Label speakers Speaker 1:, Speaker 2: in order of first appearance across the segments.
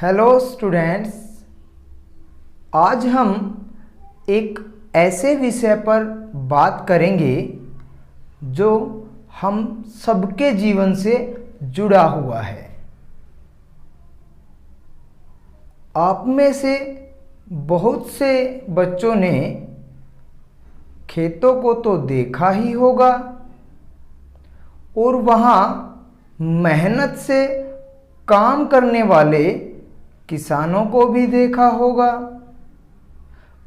Speaker 1: Hello students, आज हम एक ऐसे विषय पर बात करेंगे जो हम सबके जीवन से जुड़ा हुआ है। आप में से बहुत से बच्चों ने खेतों को तो देखा ही होगा और वहाँ मेहनत से काम करने वाले किसानों को भी देखा होगा।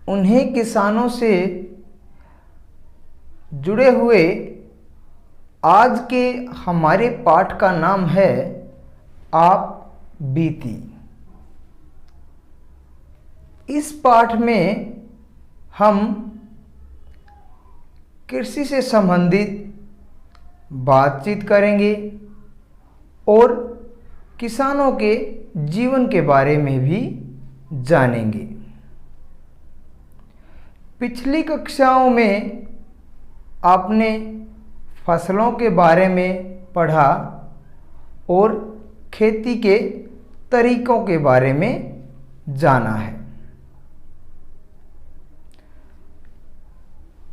Speaker 1: उन्हीं किसानों से जुड़े हुए आज के हमारे पाठ का नाम है आप बीती। इस पाठ में हम कृषि से संबंधित बातचीत करेंगे और किसानों के जीवन के बारे में भी जानेंगे। पिछली कक्षाओं में आपने फसलों के बारे में पढ़ा और खेती के तरीकों के बारे में जाना है।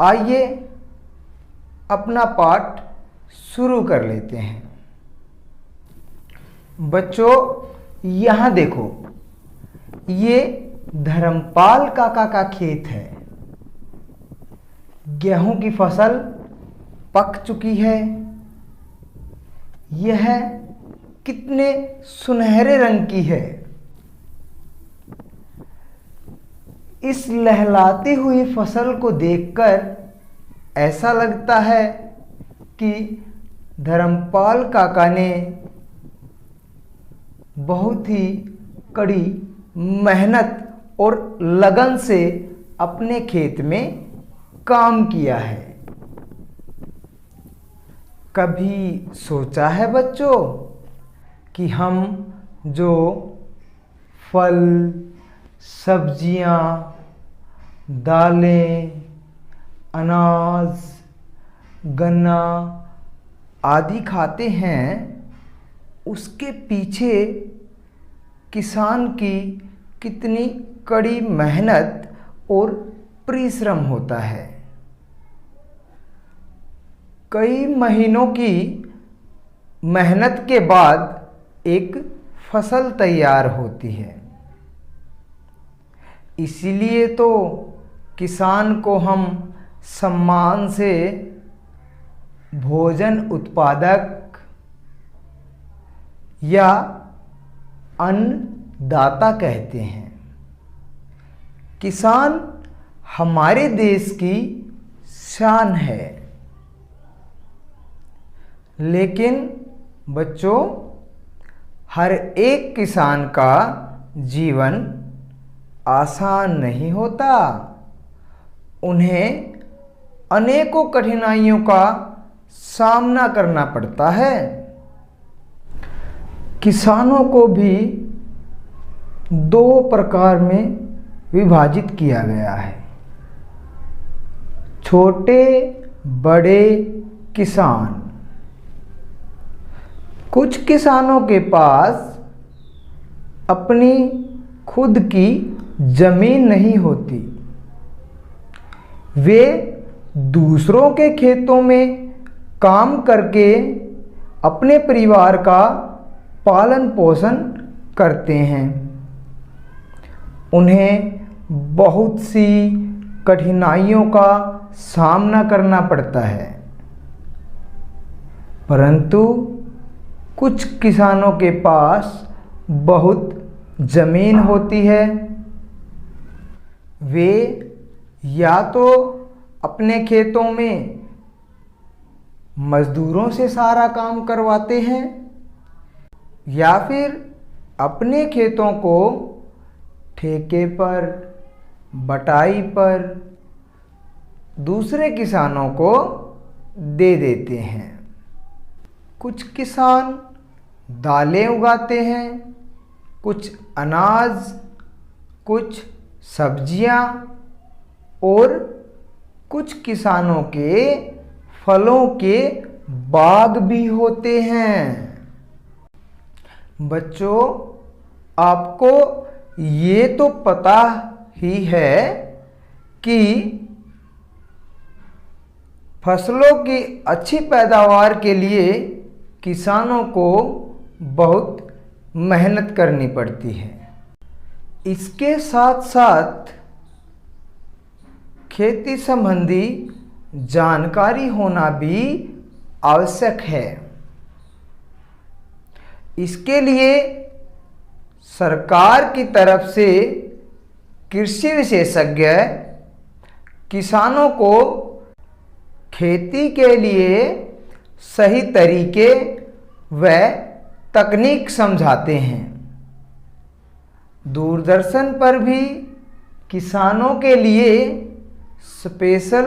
Speaker 1: आइए अपना पाठ शुरू कर लेते हैं। बच्चों, यहाँ देखो, ये धर्मपाल काका का खेत है। गेहूं की फसल पक चुकी है। यह कितने सुनहरे रंग की है। इस लहलाती हुई फसल को देखकर ऐसा लगता है कि धर्मपाल काका ने बहुत ही कड़ी मेहनत और लगन से अपने खेत में काम किया है। कभी सोचा है बच्चों कि हम जो फल, सब्जियां, दालें, अनाज, गन्ना आदि खाते हैं, उसके पीछे किसान की कितनी कड़ी मेहनत और परिश्रम होता है। कई महीनों की मेहनत के बाद एक फसल तैयार होती है। इसीलिए तो किसान को हम सम्मान से भोजन उत्पादक या अन्नदाता कहते हैं। किसान हमारे देश की शान है। लेकिन बच्चों, हर एक किसान का जीवन आसान नहीं होता। उन्हें अनेकों कठिनाइयों का सामना करना पड़ता है। किसानों को भी दो प्रकार में विभाजित किया गया है। छोटे बड़े किसान। कुछ किसानों के पास अपनी खुद की जमीन नहीं होती। वे दूसरों के खेतों में काम करके अपने परिवार का पालन पोषण करते हैं। उन्हें बहुत सी कठिनाइयों का सामना करना पड़ता है। परंतु कुछ किसानों के पास बहुत जमीन होती है। वे या तो अपने खेतों में मजदूरों से सारा काम करवाते हैं या फिर अपने खेतों को ठेके पर, बटाई पर दूसरे किसानों को दे देते हैं। कुछ किसान दालें उगाते हैं, कुछ अनाज, कुछ सब्जियां और कुछ किसानों के फलों के बाग भी होते हैं। बच्चों, आपको ये तो पता ही है कि फसलों की अच्छी पैदावार के लिए किसानों को बहुत मेहनत करनी पड़ती है। इसके साथ साथ खेती संबंधी जानकारी होना भी आवश्यक है। इसके लिए सरकार की तरफ से कृषि विशेषज्ञ किसानों को खेती के लिए सही तरीके व तकनीक समझाते हैं। दूरदर्शन पर भी किसानों के लिए स्पेशल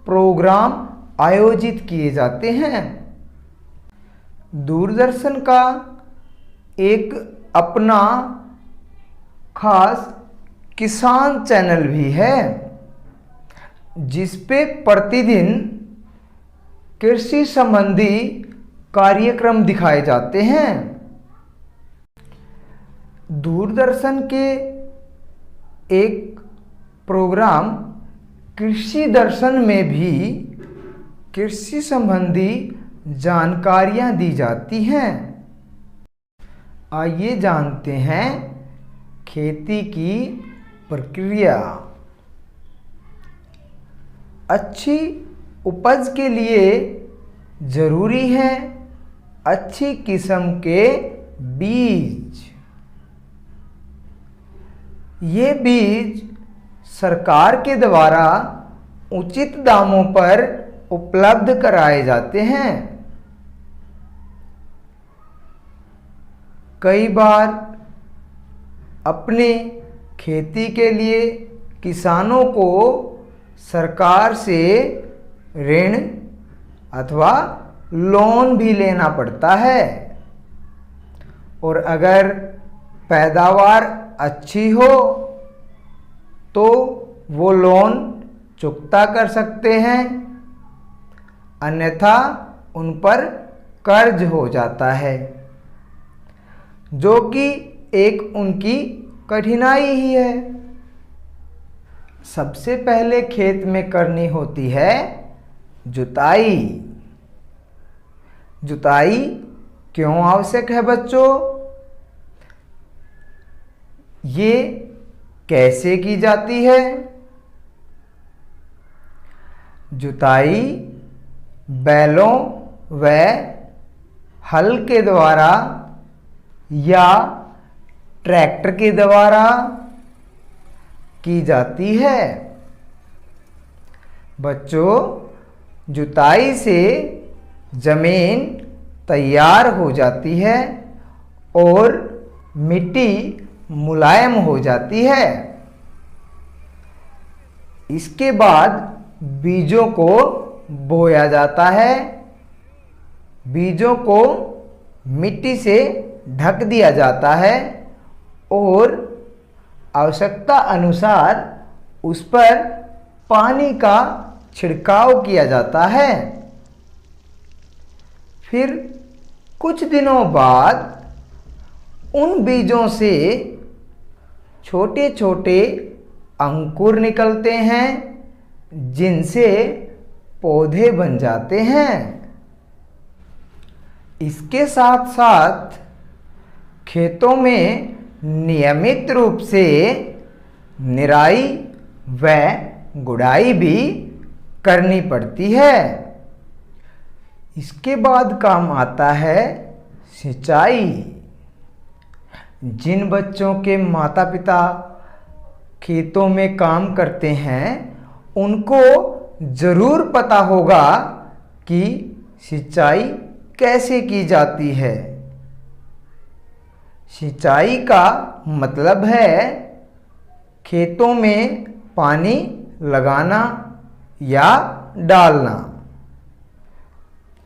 Speaker 1: प्रोग्राम आयोजित किए जाते हैं। दूरदर्शन का एक अपना खास किसान चैनल भी है, जिस पे प्रतिदिन कृषि संबंधी कार्यक्रम दिखाए जाते हैं। दूरदर्शन के एक प्रोग्राम कृषि दर्शन में भी कृषि संबंधी जानकारियां दी जाती हैं। आइए जानते हैं खेती की प्रक्रिया। अच्छी उपज के लिए जरूरी है अच्छी किस्म के बीज। ये बीज सरकार के द्वारा उचित दामों पर उपलब्ध कराए जाते हैं। कई बार अपने खेती के लिए किसानों को सरकार से ऋण अथवा लोन भी लेना पड़ता है, और अगर पैदावार अच्छी हो तो वो लोन चुकता कर सकते हैं, अन्यथा उन पर कर्ज हो जाता है, जो कि एक उनकी कठिनाई ही है। सबसे पहले खेत में करनी होती है जुताई। जुताई क्यों आवश्यक है बच्चों? ये कैसे की जाती है? जुताई बैलों व हल के द्वारा या ट्रैक्टर के द्वारा की जाती है। बच्चों, जुताई से जमीन तैयार हो जाती है और मिट्टी मुलायम हो जाती है। इसके बाद बीजों को बोया जाता है। बीजों को मिट्टी से ढक दिया जाता है और आवश्यकता अनुसार उस पर पानी का छिड़काव किया जाता है। फिर कुछ दिनों बाद उन बीजों से छोटे छोटे अंकुर निकलते हैं, जिनसे पौधे बन जाते हैं। इसके साथ साथ खेतों में नियमित रूप से निराई व गुड़ाई भी करनी पड़ती है। इसके बाद काम आता है सिंचाई। जिन बच्चों के माता पिता खेतों में काम करते हैं, उनको जरूर पता होगा कि सिंचाई कैसे की जाती है। सिंचाई का मतलब है खेतों में पानी लगाना या डालना।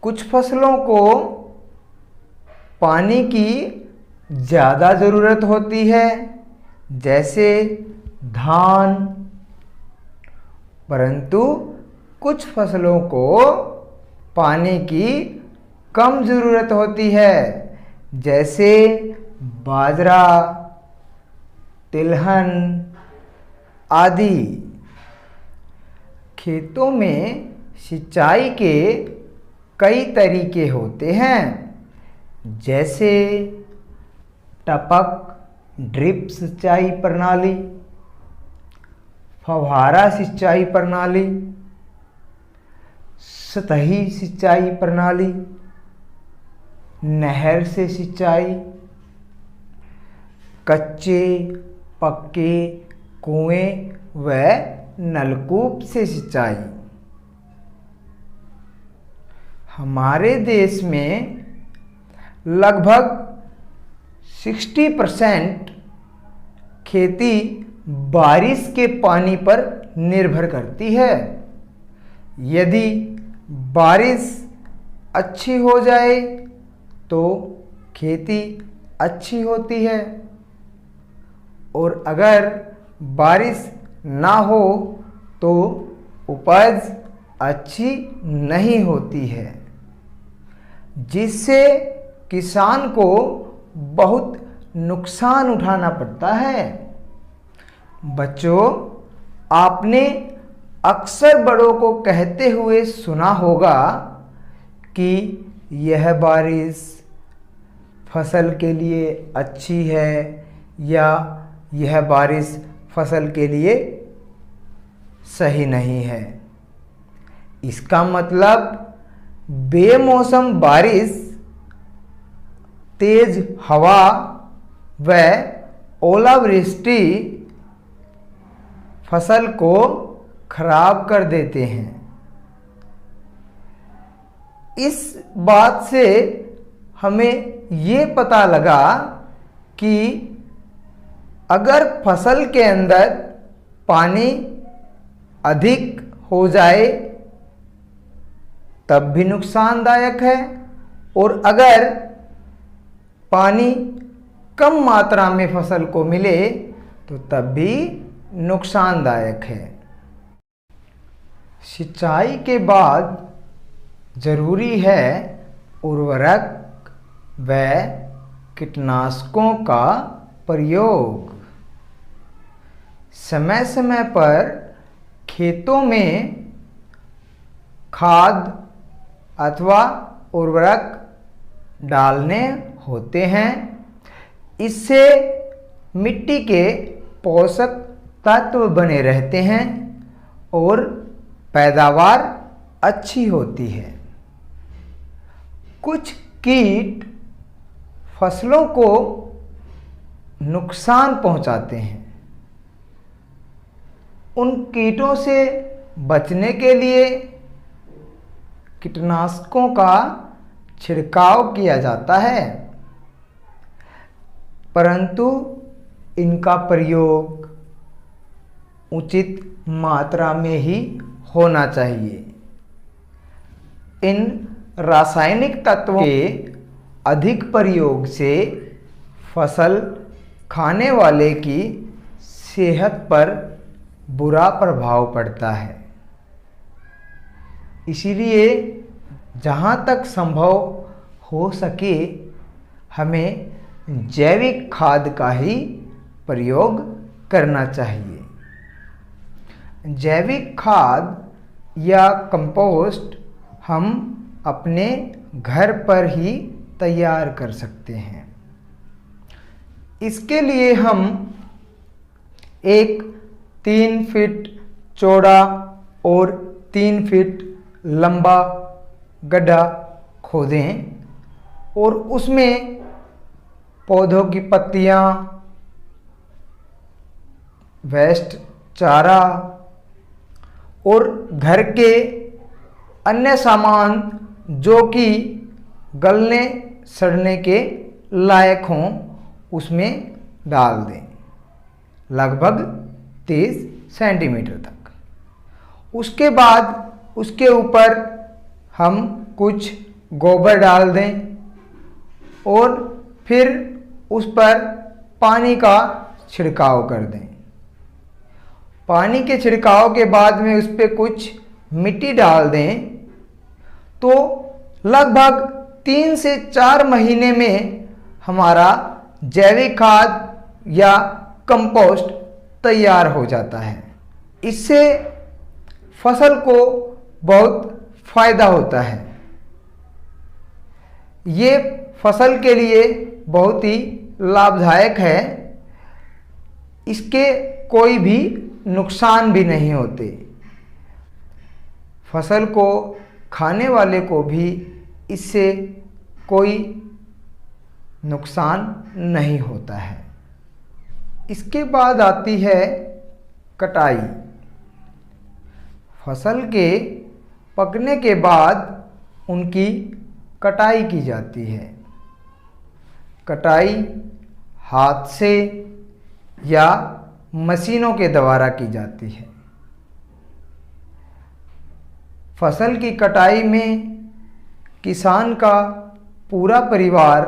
Speaker 1: कुछ फसलों को पानी की ज़्यादा ज़रूरत होती है, जैसे धान, परंतु कुछ फसलों को पानी की कम ज़रूरत होती है, जैसे बाजरा, तिलहन आदि। खेतों में सिंचाई के कई तरीके होते हैं, जैसे टपक ड्रिप सिंचाई प्रणाली, फव्वारा सिंचाई प्रणाली, सतही सिंचाई प्रणाली, नहर से सिंचाई, कच्चे पक्के कुएं व नलकूप से सिंचाई। हमारे देश में लगभग 60% खेती बारिश के पानी पर निर्भर करती है। यदि बारिश अच्छी हो जाए तो खेती अच्छी होती है, और अगर बारिश ना हो तो उपज अच्छी नहीं होती है, जिससे किसान को बहुत नुकसान उठाना पड़ता है। बच्चों, आपने अक्सर बड़ों को कहते हुए सुना होगा कि यह बारिश फसल के लिए अच्छी है या यह बारिश फसल के लिए सही नहीं है। इसका मतलब बेमौसम बारिश, तेज हवा व ओलावृष्टि फसल को खराब कर देते हैं। इस बात से हमें ये पता लगा कि अगर फसल के अंदर पानी अधिक हो जाए तब भी नुकसानदायक है, और अगर पानी कम मात्रा में फसल को मिले तो तब भी नुकसानदायक है। सिंचाई के बाद जरूरी है उर्वरक व कीटनाशकों का प्रयोग। समय समय पर खेतों में खाद अथवा उर्वरक डालने होते हैं। इससे मिट्टी के पोषक तत्व बने रहते हैं और पैदावार अच्छी होती है। कुछ कीट फसलों को नुकसान पहुंचाते हैं। उन कीटों से बचने के लिए कीटनाशकों का छिड़काव किया जाता है, परंतु इनका प्रयोग उचित मात्रा में ही होना चाहिए। इन रासायनिक तत्वों के अधिक प्रयोग से फसल खाने वाले की सेहत पर बुरा प्रभाव पड़ता है। इसीलिए जहाँ तक संभव हो सके हमें जैविक खाद का ही प्रयोग करना चाहिए। जैविक खाद या कंपोस्ट हम अपने घर पर ही तैयार कर सकते हैं। इसके लिए हम एक 3 फीट चौड़ा और 3 फीट लंबा गड्ढा खोदें और उसमें पौधों की पत्तियां, वेस्ट चारा और घर के अन्य सामान जो कि गलने सड़ने के लायक हों उसमें डाल दें, लगभग 30 सेंटीमीटर तक। उसके बाद उसके ऊपर हम कुछ गोबर डाल दें और फिर उस पर पानी का छिड़काव कर दें। पानी के छिड़काव के बाद में उस पर कुछ मिट्टी डाल दें तो लगभग 3 से 4 महीने में हमारा जैविक खाद या कंपोस्ट तैयार हो जाता है। इससे फसल को बहुत फायदा होता है। ये फसल के लिए बहुत ही लाभदायक है। इसके कोई भी नुकसान भी नहीं होते। फसल को खाने वाले को भी इससे कोई नुकसान नहीं होता है। इसके बाद आती है कटाई। फसल के पकने के बाद उनकी कटाई की जाती है। कटाई हाथ से या मशीनों के द्वारा की जाती है। फसल की कटाई में किसान का पूरा परिवार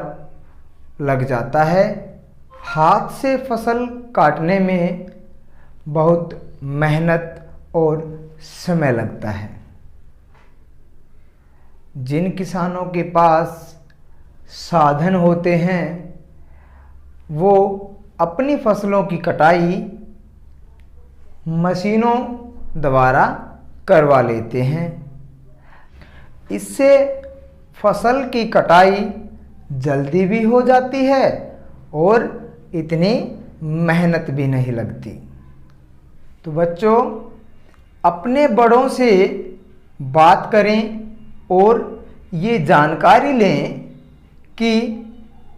Speaker 1: लग जाता है। हाथ से फसल काटने में बहुत मेहनत और समय लगता है। जिन किसानों के पास साधन होते हैं वो अपनी फसलों की कटाई मशीनों द्वारा करवा लेते हैं। इससे फसल की कटाई जल्दी भी हो जाती है और इतनी मेहनत भी नहीं लगती। तो बच्चों, अपने बड़ों से बात करें और ये जानकारी लें कि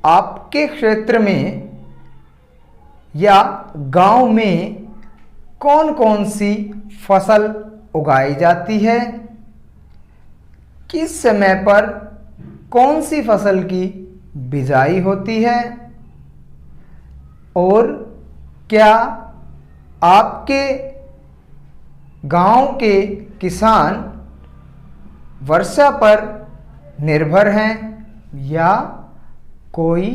Speaker 1: आपके क्षेत्र में या गांव में कौन कौन सी फसल उगाई जाती है, किस समय पर कौन सी फसल की बिजाई होती है और क्या आपके गांव के किसान वर्षा पर निर्भर हैं या कोई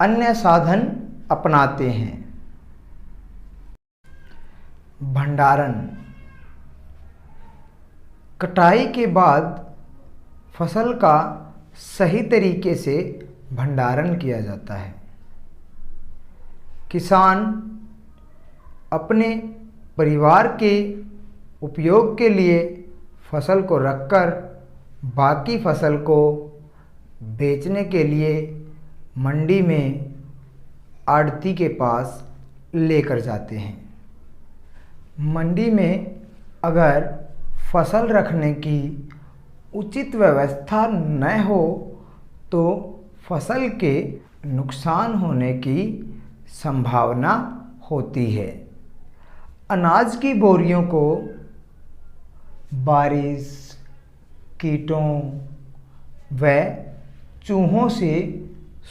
Speaker 1: अन्य साधन अपनाते हैं। भंडारण। कटाई के बाद फसल का सही तरीके से भंडारण किया जाता है। किसान अपने परिवार के उपयोग के लिए फसल को रखकर बाकी फसल को बेचने के लिए मंडी में आढ़ती के पास लेकर जाते हैं। मंडी में अगर फसल रखने की उचित व्यवस्था न हो तो फसल के नुकसान होने की संभावना होती है। अनाज की बोरियों को बारिश, कीटों व चूहों से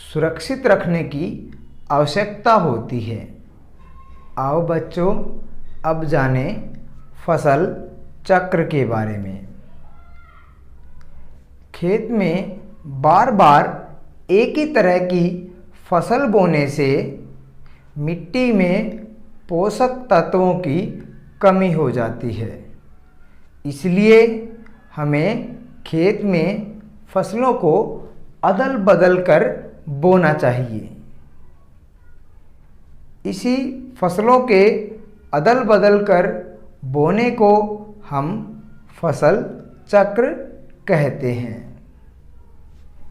Speaker 1: सुरक्षित रखने की आवश्यकता होती है। आओ बच्चों, अब जाने फसल चक्र के बारे में। खेत में बार बार एक ही तरह की फसल बोने से मिट्टी में पोषक तत्वों की कमी हो जाती है। इसलिए हमें खेत में फसलों को अदल बदल कर बोना चाहिए। इसी फसलों के अदल बदल कर बोने को हम फसल चक्र कहते हैं।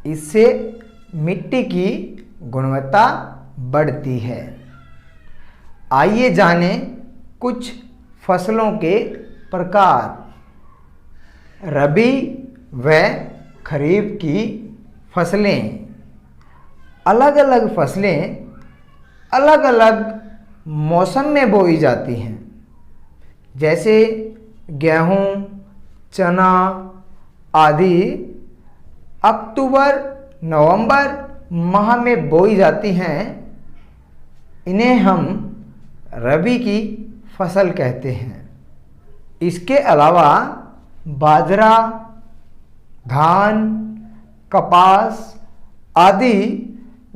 Speaker 1: इससे मिट्टी की गुणवत्ता बढ़ती है। आइए जानें कुछ फसलों के प्रकार। रबी व खरीफ की फसलें। अलग अलग फसलें अलग अलग मौसम में बोई जाती हैं। जैसे गेहूँ, चना आदि अक्टूबर नवंबर माह में बोई जाती हैं। इन्हें हम रबी की फसल कहते हैं। इसके अलावा बाजरा, धान, कपास आदि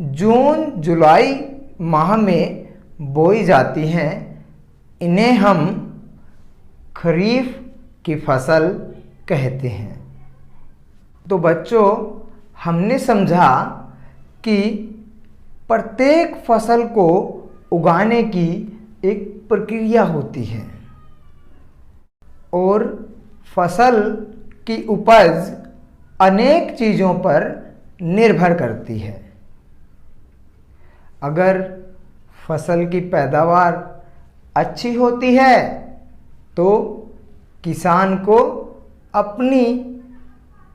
Speaker 1: जून जुलाई माह में बोई जाती हैं। इन्हें हम खरीफ की फसल कहते हैं। तो बच्चों, हमने समझा कि प्रत्येक फसल को उगाने की एक प्रक्रिया होती है और फसल की उपज अनेक चीज़ों पर निर्भर करती है। अगर फसल की पैदावार अच्छी होती है तो किसान को अपनी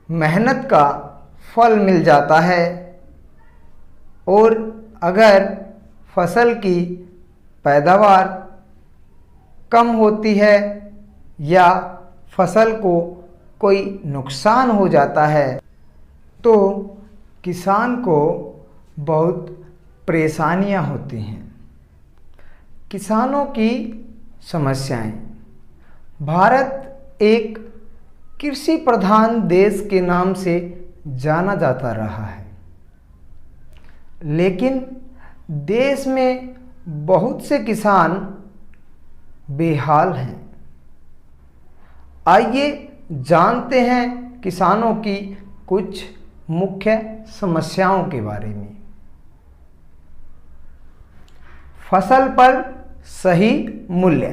Speaker 1: मेहनत का फल मिल जाता है, और अगर फसल की पैदावार कम होती है या फसल को कोई नुकसान हो जाता है तो किसान को बहुत परेशानियां होती हैं। किसानों की समस्याएं। भारत एक कृषि प्रधान देश के नाम से जाना जाता रहा है, लेकिन देश में बहुत से किसान बेहाल हैं। आइए जानते हैं किसानों की कुछ मुख्य समस्याओं के बारे में। फसल पर सही मूल्य।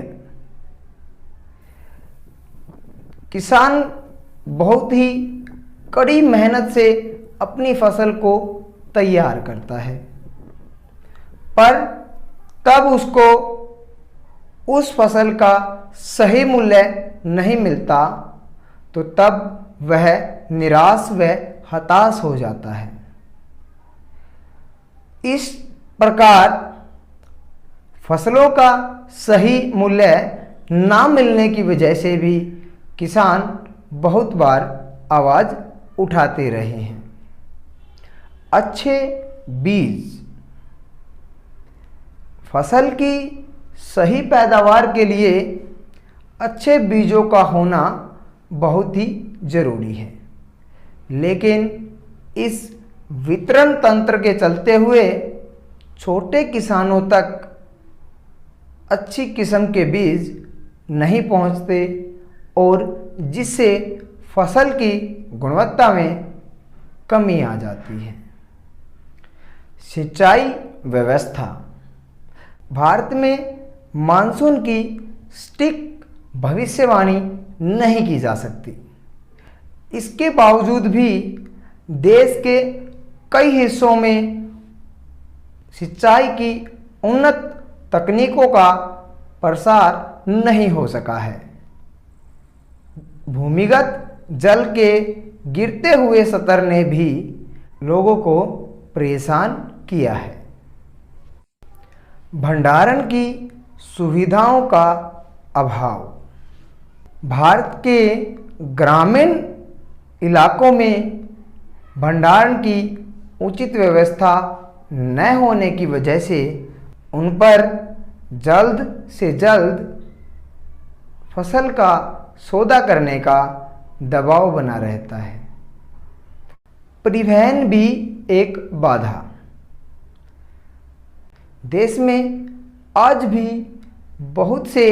Speaker 1: किसान बहुत ही कड़ी मेहनत से अपनी फसल को तैयार करता है, पर तब उसको उस फसल का सही मूल्य नहीं मिलता तो तब वह निराश व हताश हो जाता है। इस प्रकार फसलों का सही मूल्य ना मिलने की वजह से भी किसान बहुत बार आवाज़ उठाते रहे हैं। अच्छे बीज। फसल की सही पैदावार के लिए अच्छे बीजों का होना बहुत ही ज़रूरी है, लेकिन इस वितरण तंत्र के चलते हुए छोटे किसानों तक अच्छी किस्म के बीज नहीं पहुंचते और जिससे फसल की गुणवत्ता में कमी आ जाती है। सिंचाई व्यवस्था। भारत में मानसून की सटीक भविष्यवाणी नहीं की जा सकती। इसके बावजूद भी देश के कई हिस्सों में सिंचाई की उन्नत तकनीकों का प्रसार नहीं हो सका है। भूमिगत जल के गिरते हुए स्तर ने भी लोगों को परेशान किया है। भंडारण की सुविधाओं का अभाव। भारत के ग्रामीण इलाकों में भंडारण की उचित व्यवस्था न होने की वजह से उन पर जल्द से जल्द फसल का सौदा करने का दबाव बना रहता है। परिवहन भी एक बाधा। देश में आज भी बहुत से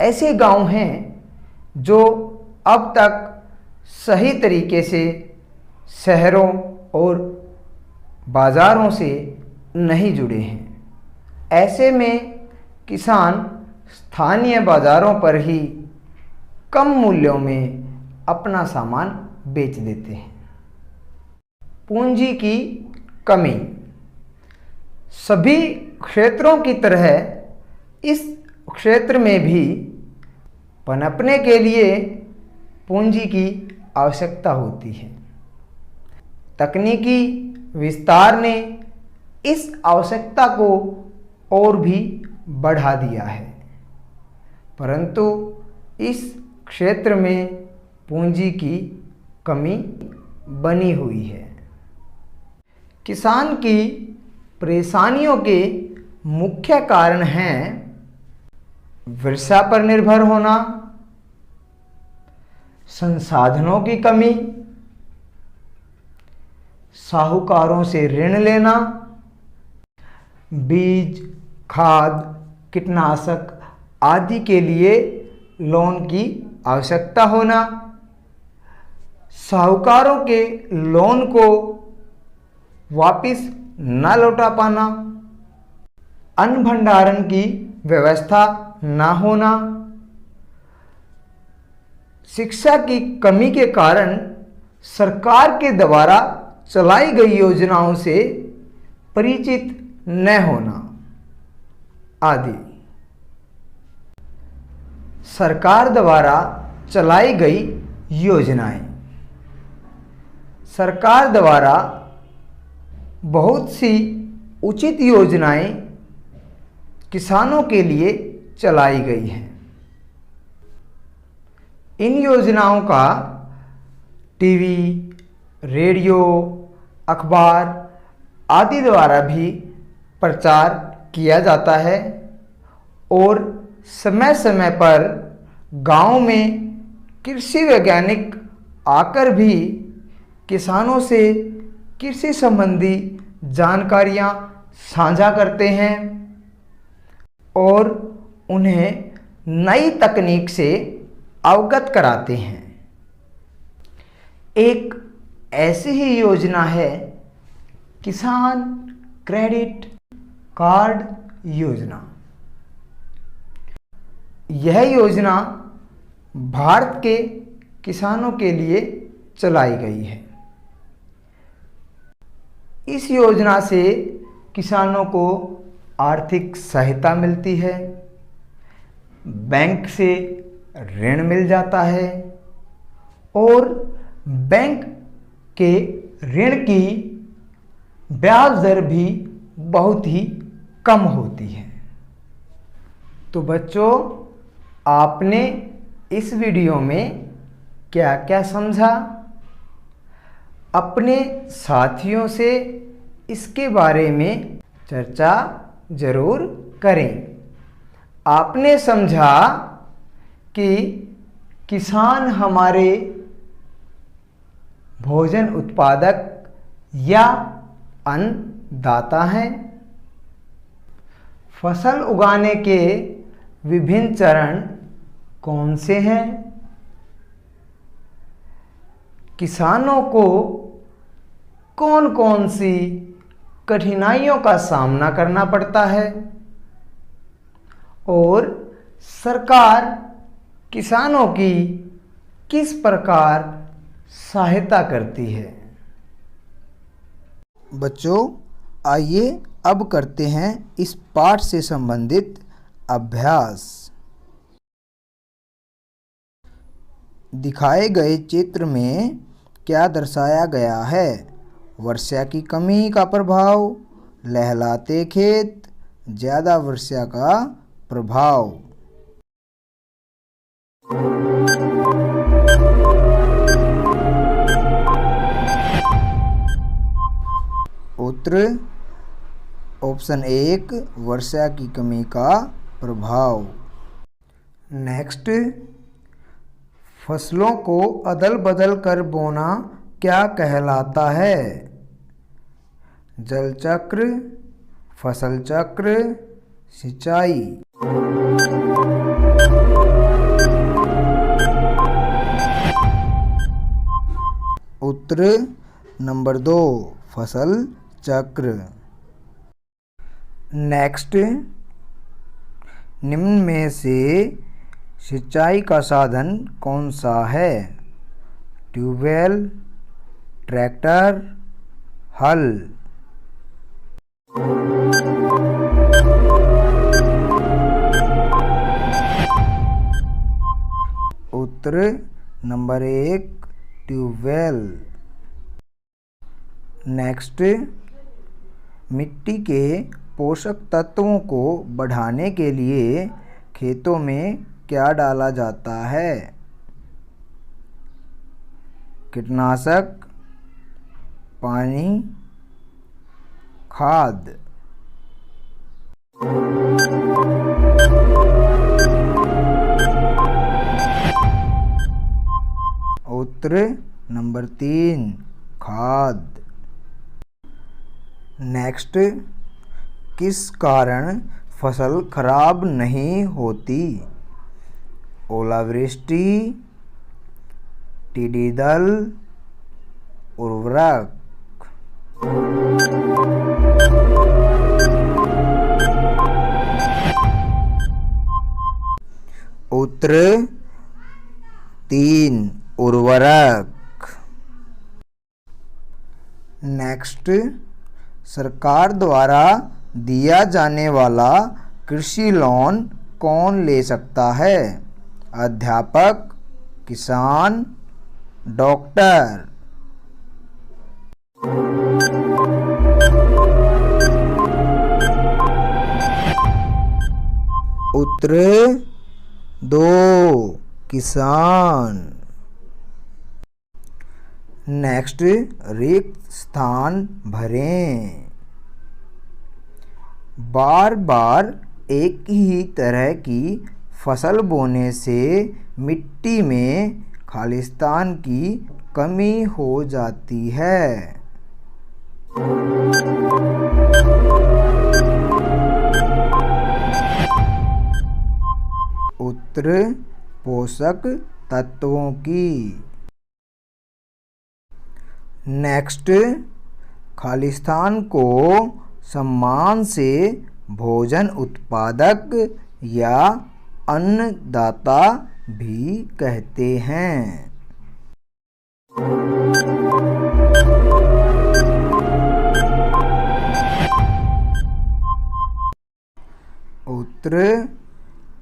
Speaker 1: ऐसे गांव हैं जो अब तक सही तरीके से शहरों और बाज़ारों से नहीं जुड़े हैं। ऐसे में किसान स्थानीय बाज़ारों पर ही कम मूल्यों में अपना सामान बेच देते हैं। पूंजी की कमी। सभी क्षेत्रों की तरह इस क्षेत्र में भी पनपने के लिए पूंजी की आवश्यकता होती है। तकनीकी विस्तार ने इस आवश्यकता को और भी बढ़ा दिया है, परंतु इस क्षेत्र में पूंजी की कमी बनी हुई है। किसान की परेशानियों के मुख्य कारण हैं वर्षा पर निर्भर होना, संसाधनों की कमी, साहूकारों से ऋण लेना, बीज, खाद, कीटनाशक आदि के लिए लोन की आवश्यकता होना, साहूकारों के लोन को वापस न लौटा पाना अन्न भंडारण की व्यवस्था ना होना, शिक्षा की कमी के कारण सरकार के द्वारा चलाई गई योजनाओं से परिचित न होना आदि। सरकार द्वारा चलाई गई योजनाएं। सरकार द्वारा बहुत सी उचित योजनाएं किसानों के लिए चलाई गई हैं। इन योजनाओं का टीवी, रेडियो, अखबार आदि द्वारा भी प्रचार किया जाता है और समय समय पर गांव में कृषि वैज्ञानिक आकर भी किसानों से कृषि संबंधी जानकारियां साझा करते हैं और उन्हें नई तकनीक से अवगत कराते हैं। एक ऐसी ही योजना है किसान क्रेडिट कार्ड योजना। यह योजना भारत के किसानों के लिए चलाई गई है। इस योजना से किसानों को आर्थिक सहायता मिलती है, बैंक से ऋण मिल जाता है और बैंक के ऋण की ब्याज दर भी बहुत ही कम होती है। तो बच्चों, आपने इस वीडियो में क्या क्या समझा? अपने साथियों से इसके बारे में चर्चा जरूर करें। आपने समझा कि किसान हमारे भोजन उत्पादक या अन्नदाता हैं। फसल उगाने के विभिन्न चरण कौन से हैं? किसानों को कौन कौन सी कठिनाइयों का सामना करना पड़ता है और सरकार किसानों की किस प्रकार सहायता करती है। बच्चों, आइए अब करते हैं इस पाठ से संबंधित अभ्यास। दिखाए गए चित्र में क्या दर्शाया गया है? वर्षा की कमी का प्रभाव, लहलाते खेत, ज़्यादा वर्षा का प्रभाव। उत्तर ऑप्शन 1 वर्षा की कमी का प्रभाव। नेक्स्ट, फसलों को अदल बदल कर बोना क्या कहलाता है? जल चक्र, फसल चक्र, सिंचाई। उत्तर नंबर 2 फसल चक्र। नेक्स्ट, निम्न में से सिंचाई का साधन कौन सा है? ट्यूबवेल, ट्रैक्टर, हल। उत्तर नंबर 1 ट्यूबवेल। नेक्स्ट, मिट्टी के पोषक तत्वों को बढ़ाने के लिए खेतों में क्या डाला जाता है? कीटनाशक, पानी, खाद। उत्तर नंबर 3 खाद। नेक्स्ट, किस कारण फसल खराब नहीं होती? ओलावृष्टि, टिड्डी दल, उर्वरक। उत्तर 3 उर्वरक। नेक्स्ट, सरकार द्वारा दिया जाने वाला कृषि लोन कौन ले सकता है? अध्यापक, किसान, डॉक्टर। उत्तर 2 किसान। नेक्स्ट, रिक्त स्थान भरें। बार बार एक ही तरह की फसल बोने से मिट्टी में खालिस्तान की कमी हो जाती है। उत्तर पोषक तत्वों की। नेक्स्ट, खालिस्तान को सम्मान से भोजन उत्पादक या अन्नदाता भी कहते हैं। उत्तर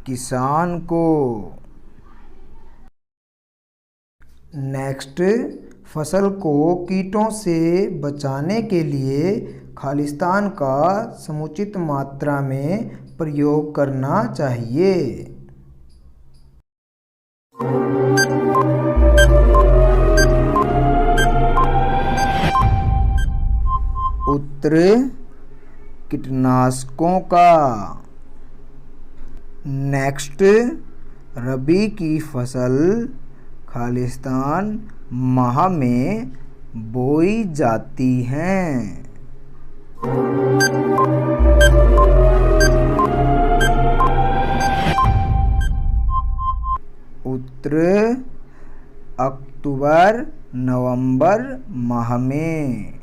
Speaker 1: किसान को। नेक्स्ट, फसल को कीटों से बचाने के लिए खालिस्तान का समुचित मात्रा में प्रयोग करना चाहिए। उत्तर कीटनाशकों का। नेक्स्ट, रबी की फसल खालिस्तान माह में बोई जाती हैं। उत्तर अक्टूबर नवंबर माह में।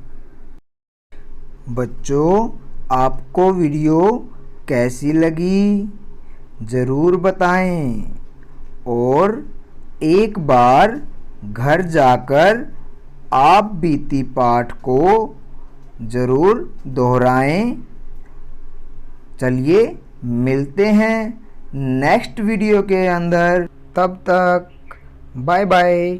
Speaker 1: बच्चों, आपको वीडियो कैसी लगी ज़रूर बताएं और एक बार घर जाकर आप बीती पाठ को ज़रूर दोहराएं। चलिए मिलते हैं नेक्स्ट वीडियो के अंदर, तब तक बाय बाय।